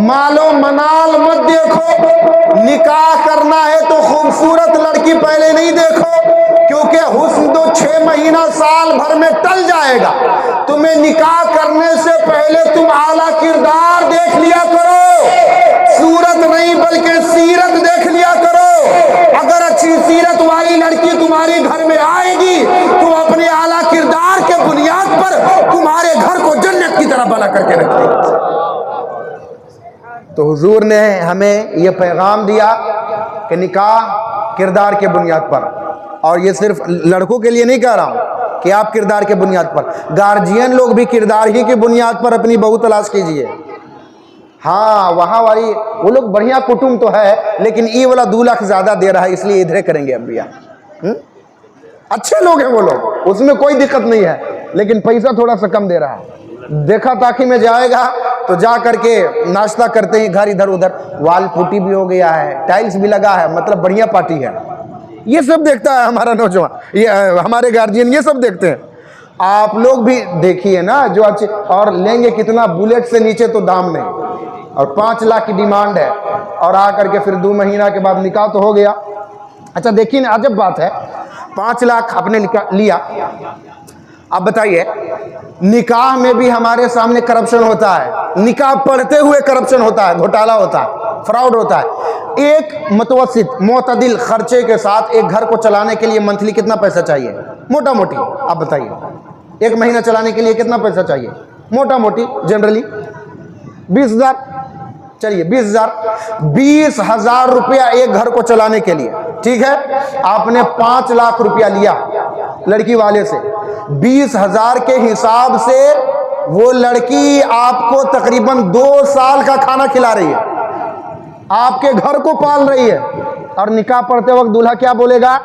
مالو منال مت دیکھو، نکاح کرنا ہے تو خوبصورت لڑکی پہلے نہیں دیکھو، کیونکہ حسن تو 6 مہینہ سال بھر میں ٹل جائے گا۔ تمہیں نکاح کرنے سے پہلے تم اعلیٰ کردار دیکھ لیا کرو، صورت نہیں بلکہ سیرت دیکھ لیا کرو۔ اگر اچھی سیرت والی لڑکی تمہارے گھر میں آئے گی تو اپنے اعلیٰ کردار کے بنیاد پر تمہارے گھر کو جنت کی طرح بنا کر کے رکھے گی۔ تو حضور نے ہمیں یہ پیغام دیا کہ نکاح کردار کے بنیاد پر، اور یہ صرف لڑکوں کے لیے نہیں کہہ رہا ہوں کہ آپ کردار کے بنیاد پر، گارجین لوگ بھی کردار ہی کی بنیاد پر اپنی بہو تلاش کیجئے۔ ہاں وہاں والی وہ لوگ بڑھیا کٹم تو ہے، لیکن ای والا 2 لاکھ زیادہ دے رہا ہے، اس لیے ادھرے کریں گے اب بھی۔ اچھے لوگ ہیں وہ لوگ، اس میں کوئی دقت نہیں ہے، لیکن پیسہ تھوڑا سا کم دے رہا ہے۔ دیکھا تاکہ میں جائے گا تو جا کر کے ناشتہ کرتے ہیں گھر ادھر ادھر، وال پوٹی بھی ہو گیا ہے، ٹائلز بھی لگا ہے، مطلب بڑھیا پارٹی ہے۔ یہ سب دیکھتا ہے ہمارا نوجوان، یہ ہمارے گارجین یہ سب دیکھتے ہیں۔ آپ لوگ بھی دیکھیے نا جو اچھے، اور لیں گے کتنا، بلیٹ سے نیچے تو دام نہیں، اور 5 لاکھ کی ڈیمانڈ ہے، اور آ کر کے پھر 2 مہینہ کے بعد نکاح تو ہو گیا۔ اچھا دیکھیے نا، عجب بات ہے، 5 لاکھ آپ نے لیا۔ اب بتائیے، نکاح میں بھی ہمارے سامنے کرپشن ہوتا ہے، نکاح پڑھتے ہوئے کرپشن ہوتا ہے، گھوٹالا ہوتا ہے، فراڈ ہوتا ہے۔ ایک متوسط معتدل خرچے کے ساتھ ایک گھر کو چلانے کے لیے منتھلی کتنا پیسہ چاہیے موٹا موٹی؟ آپ بتائیے، 1 مہینہ چلانے کے لیے کتنا پیسہ چاہیے موٹا موٹی؟ جنرلی 20,000، چلیے 20,000، 20,000 روپیہ ایک گھر کو چلانے کے لیے، ٹھیک ہے؟ آپ نے 5 لاکھ روپیہ لیا لڑکی والے سے، 20,000 کے حساب سے وہ لڑکی آپ کو تقریباً 2 سال کا کھانا کھلا رہی ہے، آپ کے گھر کو پال رہی ہے، اور نکاح پڑھتے وقت دولہا کیا بولے گا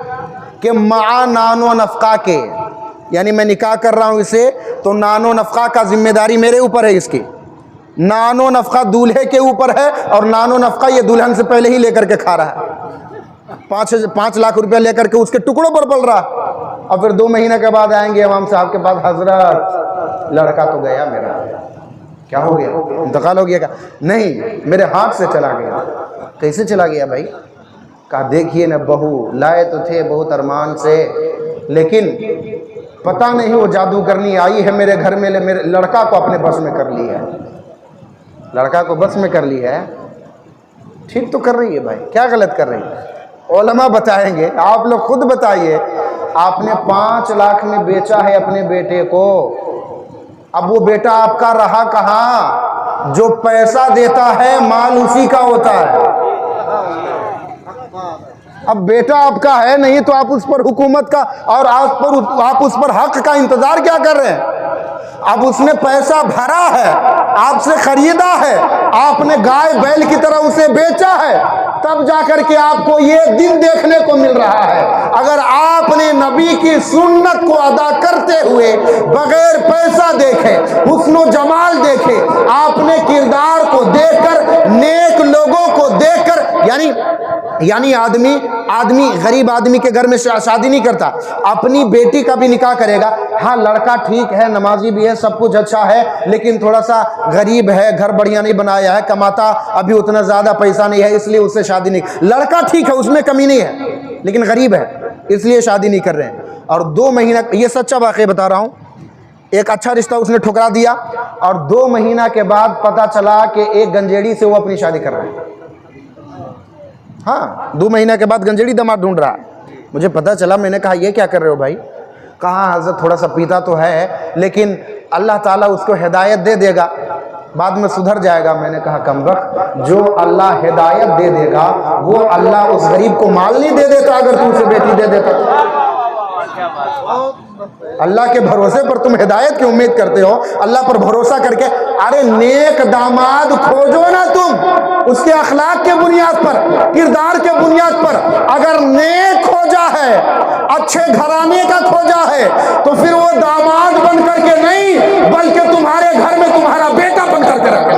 کہ مع نان و نفقہ کے، یعنی میں نکاح کر رہا ہوں اسے تو نان و نفقہ کا ذمہ داری میرے اوپر ہے، اس کی نان و نفقہ دولہے کے اوپر ہے، اور نان و نفقہ یہ دلہن سے پہلے ہی لے کر کے کھا رہا ہے، 5 لاکھ روپیہ لے کر کے اس کے ٹکڑوں پر پل رہا، اور پھر 2 مہینہ کے بعد آئیں گے امام صاحب کے پاس، حضرت لڑکا تو گیا میرا، کیا ہو گیا؟ انتقال ہو گیا کیا؟ نہیں، میرے ہاتھ سے چلا گیا۔ کیسے چلا گیا بھائی؟ کہا دیکھیے نا، بہو لائے تو تھے بہت ارمان سے، لیکن پتہ نہیں وہ جادوگرنی آئی ہے میرے گھر میں، میرے لڑکا کو اپنے بس میں کر لی ہے، لڑکا کو بس میں کر لی ہے۔ ٹھیک تو کر رہی ہے بھائی، کیا غلط کر رہی ہے؟ علماء بتائیں گے، آپ لوگ خود بتائیے، آپ نے 5 لاکھ میں بیچا ہے اپنے بیٹے کو، اب وہ بیٹا آپ کا رہا کہاں؟ جو پیسہ دیتا ہے مال اسی کا ہوتا ہے۔ اب بیٹا آپ کا ہے نہیں تو آپ اس پر حکومت کا اور آپ اس پر حق کا انتظار کیا کر رہے ہیں؟ اب اس نے پیسہ بھرا ہے، آپ سے خریدا ہے، آپ نے گائے بیل کی طرح اسے بیچا ہے، تب جا کر کے آپ کو یہ دن دیکھنے کو مل رہا ہے۔ اگر آپ نے نبی کی سنت کو ادا کرتے ہوئے بغیر پیسہ دیکھے، حسن و جمال دیکھے، آپ نے کردار کو دیکھ کر، نیک لوگوں کو دیکھ کر، یعنی آدمی غریب آدمی کے گھر میں شادی نہیں کرتا، اپنی بیٹی کا بھی نکاح کرے گا۔ ہاں لڑکا ٹھیک ہے، نمازی بھی ہے، سب کچھ اچھا ہے، لیکن تھوڑا سا غریب ہے، گھر بڑھیا نہیں بنایا ہے، کماتا ابھی اتنا زیادہ پیسہ نہیں ہے، اس لیے اس سے شادی نہیں۔ لڑکا ٹھیک ہے، اس میں کمی نہیں ہے، لیکن غریب ہے، اس لیے شادی نہیں کر رہے ہیں۔ اور 2 مہینہ، یہ سچا واقعہ بتا رہا ہوں، ایک اچھا رشتہ اس نے ٹھکرا دیا، اور 2 مہینہ کے بعد پتا چلا کہ ایک گنجیڑی سے وہ اپنی شادی کر رہا ہے۔ ہاں 2 مہینہ کے بعد گنجیڑی داماد ڈھونڈ رہا ہے۔ مجھے پتا چلا، میں نے کہا یہ کیا کر رہے ہو بھائی؟ کہا حضرت تھوڑا سا پیتا تو ہے، لیکن اللہ تعالیٰ اس کو ہدایت دے دے گا، بعد میں سدھر جائے گا۔ میں نے کہا کم وقت، جو اللہ ہدایت دے دے گا وہ اللہ اس غریب کو مال نہیں دے دیتا اگر تم سے بیٹی دے دیتا تو؟ اللہ کے بھروسے پر تم ہدایت کی امید کرتے ہو، اللہ پر بھروسہ کر کے، ارے نیک داماد کھوجو نا تم، اس کے اخلاق کے بنیاد پر، کردار کے بنیاد پر۔ اگر نیک کھوجا ہے، اچھے گھرانے کا کھوجا ہے، تو پھر وہ داماد بن کر کے نہیں بلکہ تمہارے گھر میں تمہارا بیٹا بن کر کے رکھے۔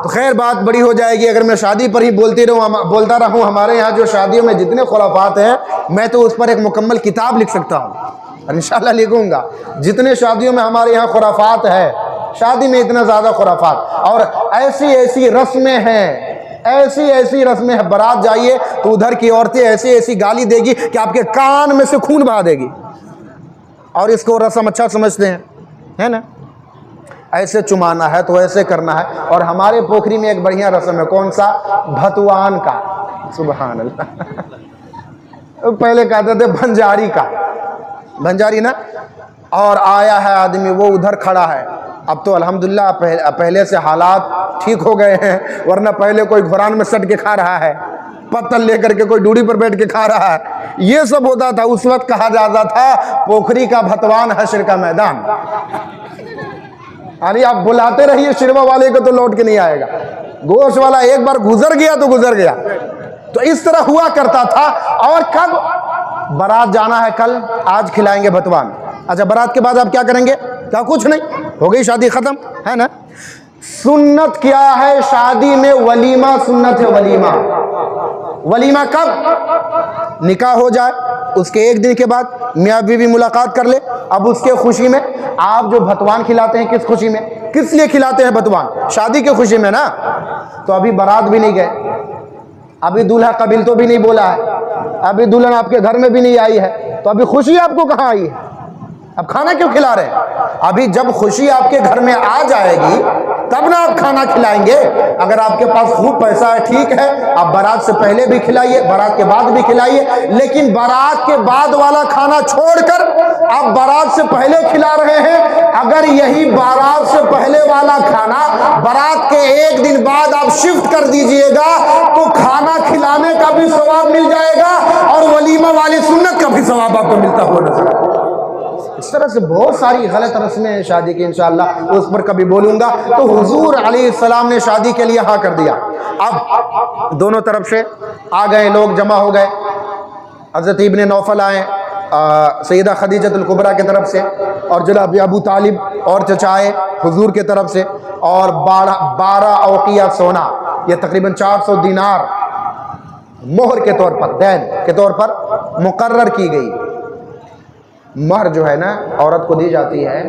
تو خیر بات بڑی ہو جائے گی اگر میں شادی پر ہی بولتا رہوں۔ ہمارے یہاں جو شادیوں میں جتنے خرافات ہیں، میں تو اس پر ایک مکمل کتاب لکھ سکتا ہوں۔ اور انشاءاللہ لکھوں گا جتنے شادیوں میں ہمارے یہاں خرافات ہے، شادی میں اتنا زیادہ خرافات اور ایسی ایسی رسمیں ہیں، ایسی ایسی رسمیں ہیں، بارات جائیے تو ادھر کی عورتیں ایسی ایسی گالی دے گی کہ آپ کے کان میں سے خون بہا دے گی، اور اس کو رسم اچھا سمجھتے ہیں، ہے نا؟ ایسے چمانا ہے تو ایسے کرنا ہے۔ اور ہمارے پوکھری میں ایک بڑھیا رسم ہے، کون سا؟ بھتوان کا، سبحان اللہ، پہلے کہتے تھے بھنجاری کا، بھنجاری نا، اور آیا ہے آدمی وہ ادھر کھڑا ہے، اب تو الحمدللہ پہلے سے حالات ٹھیک ہو گئے ہیں، ورنہ پہلے کوئی گھران میں سٹ کے کھا رہا ہے، پتل لے کر کے کوئی ڈوڑی پر بیٹھ کے کھا رہا ہے، یہ سب ہوتا تھا۔ اس وقت کہا جاتا تھا پوکھری کا بھتوان حشر کا میدان، یعنی آپ بلاتے رہیے شرما والے کو تو لوٹ کے نہیں آئے گا، گوشت والا ایک بار گزر گیا تو گزر گیا۔ تو اس طرح ہوا کرتا تھا۔ اور کب بارات جانا ہے؟ کل، آج کھلائیں گے بھتوان۔ اچھا بارات کے بعد آپ کیا کریں گے؟ کیا کچھ نہیں، ہو گئی شادی ختم، ہے نا؟ سنت کیا ہے شادی میں؟ ولیمہ سنت ہے، ولیمہ۔ ولیمہ کب؟ نکاح ہو جائے اس کے ایک دن کے بعد میاں بیوی ملاقات کر لے، اب اس کے خوشی میں آپ جو بھتوان کھلاتے ہیں، کس خوشی میں، کس لیے کھلاتے ہیں بھتوان؟ شادی کے خوشی میں نا۔ تو ابھی بارات بھی نہیں گئے، ابھی دولہا قبیل تو بھی نہیں بولا ہے، ابھی دلہن آپ کے گھر میں بھی نہیں آئی ہے، تو ابھی خوشی آپ کو کہاں آئی ہے؟ اب کھانا کیوں کھلا رہے ہیں؟ ابھی جب خوشی آپ کے گھر میں آ جائے گی تب نا آپ کھانا کھلائیں گے۔ اگر آپ کے پاس خوب پیسہ ہے ٹھیک ہے، آپ بارات سے پہلے بھی کھلائیے، بارات کے بعد بھی کھلائیے، لیکن بارات کے بعد والا کھانا چھوڑ کر آپ بارات سے پہلے کھلا رہے ہیں۔ اگر یہی بارات سے پہلے والا کھانا بارات کے ایک دن بعد آپ شفٹ کر دیجئے گا تو کھانا کھلانے کا بھی ثواب مل جائے گا اور ولیمہ والی سنت کا بھی ثواب آپ کو ملتا ہوا نظر آئے گا۔ اس طرح سے بہت ساری غلط رسمیں ہیں شادی کی، انشاءاللہ اس پر کبھی بولوں گا۔ تو حضور علیہ السلام نے شادی کے لیے ہاں کر دیا۔ اب دونوں طرف سے آ گئے لوگ، جمع ہو گئے۔ حضرت ابن نوفل آئے سیدہ خدیجۃ الکبریٰ کی طرف سے، اور جناب ابو طالب اور چچائے حضور کی طرف سے، اور 12 اوقیہ سونا، یہ تقریباً 400 دینار مہر کے طور پر، دین کے طور پر مقرر کی گئی۔ مہر جو ہے نا عورت کو دی جاتی ہے،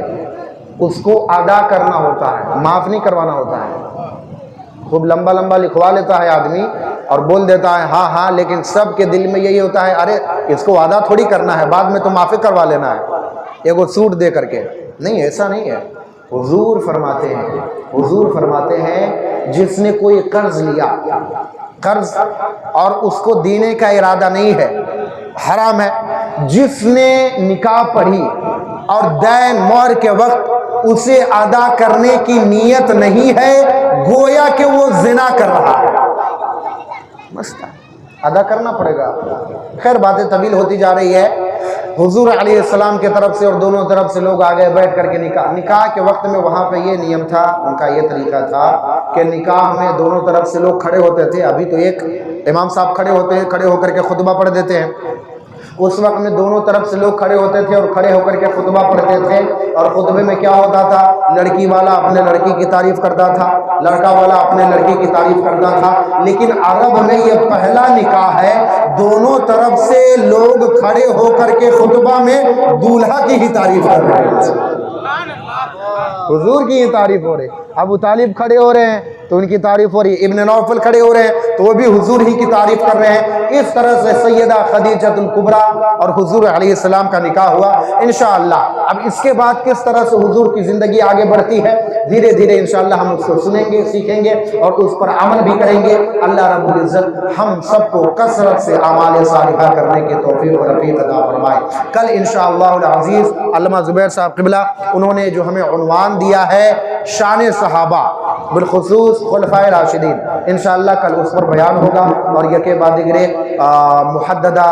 اس کو ادا کرنا ہوتا ہے، معاف نہیں کروانا ہوتا ہے۔ خوب لمبا لمبا لکھوا لیتا ہے آدمی اور بول دیتا ہے ہاں ہاں، لیکن سب کے دل میں یہی ہوتا ہے ارے اس کو ادا تھوڑی کرنا ہے، بعد میں تو معافی کروا لینا ہے ایک وہ سوٹ دے کر کے۔ نہیں، ایسا نہیں ہے۔ حضور فرماتے ہیں جس نے کوئی قرض لیا، قرض اور اس کو دینے کا ارادہ نہیں ہے، حرام ہے۔ جس نے نکاح پڑھی اور دین مہر کے وقت اسے ادا کرنے کی نیت نہیں ہے، گویا کہ وہ زنا کر رہا ہے، مسئلہ ادا کرنا پڑے گا۔ خیر باتیں طویل ہوتی جا رہی ہے۔ حضور علیہ السلام کے طرف سے اور دونوں طرف سے لوگ آگے بیٹھ کر کے نکاح کے وقت میں وہاں پہ یہ نیم تھا، ان کا یہ طریقہ تھا کہ نکاح میں دونوں طرف سے لوگ کھڑے ہوتے تھے۔ ابھی تو ایک امام صاحب کھڑے ہوتے ہیں، کھڑے ہو کر کے خطبہ پڑھ دیتے ہیں، اس وقت میں دونوں طرف سے لوگ کھڑے ہوتے تھے اور کھڑے ہو کر کے خطبہ پڑھتے تھے۔ اور خطبے میں کیا ہوتا تھا؟ لڑکی والا اپنے لڑکی کی تعریف کرتا تھا، لڑکا والا اپنے لڑکی کی تعریف کرتا تھا۔ لیکن عرب میں یہ پہلا نکاح ہے، دونوں طرف سے لوگ کھڑے ہو کر کے خطبہ میں دولہا کی ہی تعریف کر رہے ہیں، حضور کی ہی تعریف ہو رہی۔ ابو طالب کھڑے ہو رہے ہیں تو ان کی تعریف ہو رہی ہے، ابن نوفل کھڑے ہو رہے ہیں تو وہ بھی حضور ہی کی تعریف کر رہے ہیں۔ اس طرح سے سیدہ خدیجۃ الکبریٰ اور حضور علیہ السلام کا نکاح ہوا انشاءاللہ۔ اب اس کے بعد کس طرح سے حضور کی زندگی آگے بڑھتی ہے، دھیرے دھیرے انشاءاللہ ہم اس کو سنیں گے، سیکھیں گے اور اس پر عمل بھی کریں گے۔ اللہ رب العزت ہم سب کو کثرت سے اعمال صالحہ کرنے کی توفیق و رفیق عطا فرمائے۔ کل انشاءاللہ العزیز علامہ زبیر صاحب قبلہ انہوں نے جو ہمیں عنوان دیا ہے شان صحابہ، بالخصوص خلفائے راشدین، انشاءاللہ کل اس پر بیان ہوگا اور یکے بعد دیگرے محددہ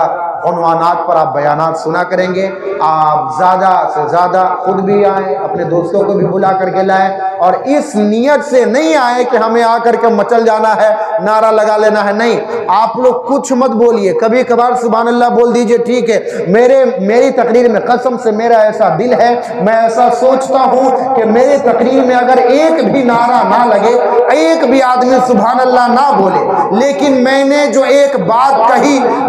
عنوانات پر آپ بیانات سنا کریں گے۔ آپ زیادہ سے زیادہ خود بھی آئیں، اپنے دوستوں کو بھی بلا کر کے لائیں، اور اس نیت سے نہیں آئے کہ ہمیں آ کر کے مچل جانا ہے، نعرہ لگا لینا ہے، نہیں۔ آپ لوگ کچھ مت بولیے، کبھی کبھار سبحان اللہ بول دیجئے، ٹھیک ہے۔ میری تقریر میں قسم سے میرا ایسا دل ہے، میں ایسا سوچتا ہوں کہ میری تقریر میں اگر ایک بھی نعرہ نہ لگے، ایک بھی آدمی سبحان اللہ نہ بولے، لیکن میں نے جو ایک بات کہی،